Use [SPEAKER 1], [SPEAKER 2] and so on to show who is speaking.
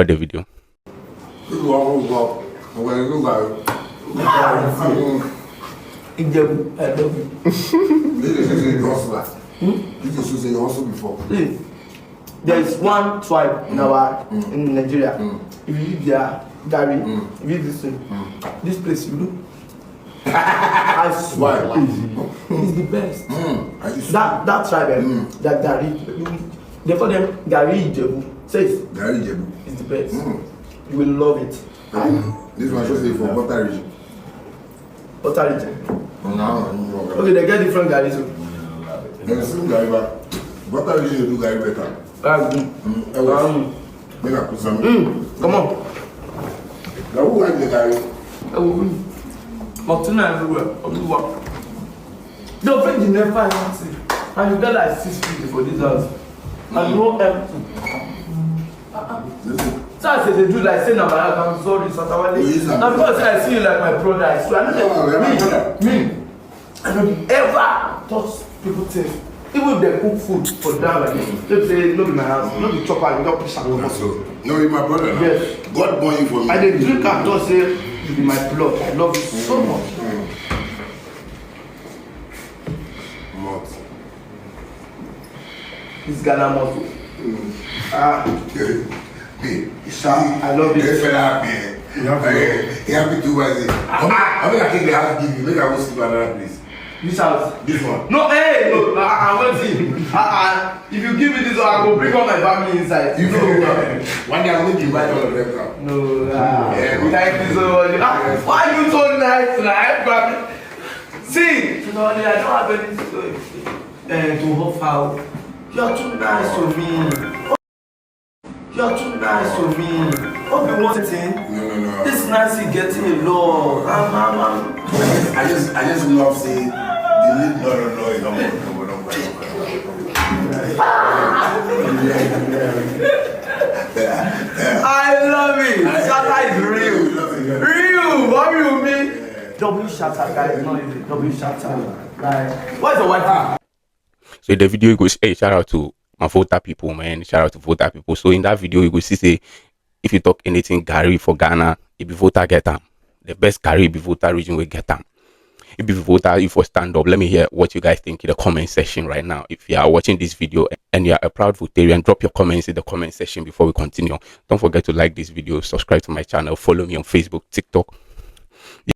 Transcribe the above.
[SPEAKER 1] the video.
[SPEAKER 2] There's one tribe in Nigeria. If you live there, Gari, if you listen, this place you do. I swear, it's the best. That tribe, that Gari, they call them Gari Jebu. Says
[SPEAKER 3] Gari Jebu
[SPEAKER 2] is the best. You will love it.
[SPEAKER 3] This one should say for Butter region.
[SPEAKER 2] Butter region.
[SPEAKER 3] No.
[SPEAKER 2] Okay, they get different Garis.
[SPEAKER 3] There's some Gari, but Butter region do Gari better. Make a put some.
[SPEAKER 2] Come on.
[SPEAKER 3] Now who like the Gari?
[SPEAKER 2] Mountain everywhere. The friend you never find anything. And you get like 6 feet for this house. And no empty. So I say they do like say I'm sorry, shattawale. Now because I see you like my brother, I swear. I don't ever touch people things. Even if they cook food for them like this, they say no be my house, no be chopper, you don't push am.
[SPEAKER 3] No, you're my brother now.
[SPEAKER 2] Yes.
[SPEAKER 3] God born you for me.
[SPEAKER 2] I dey drink and just say you be my blood. I love you so much. It's ghanamostbeautiful. I love it.
[SPEAKER 3] Happy to was it. How many I think they have to give you? Maybe I will sleep another place.
[SPEAKER 2] This house.
[SPEAKER 3] This one.
[SPEAKER 2] No, hey, no, I won't see. If you give me this one, I will bring all my family inside.
[SPEAKER 3] You know, one day I will invite all of them now.
[SPEAKER 2] No, thank you so much. Why are you so nice tonight? See, I don't have anything to offer. You're too nice to me. You're too nice to me. What be wanting?
[SPEAKER 3] No.
[SPEAKER 2] This nice is getting a lot.
[SPEAKER 3] I just love saying the lead. No.
[SPEAKER 2] I love it. Shatta is real. Real. What do you mean? W Shatta, guys. Not easy. W Shatta. Like, what's the wife?
[SPEAKER 1] So in the video, you go say, hey, shout out to my voter people, man. Shout out to voter people. So in that video, you go see, say, if you talk anything Gari for Ghana, if you voter get them. The best Gari be voter region will get them. If you voter, if you stand up, let me hear what you guys think in the comment section right now. If you are watching this video and you are a proud votarian, drop your comments in the comment section before we continue. Don't forget to like this video, subscribe to my channel, follow me on Facebook, TikTok.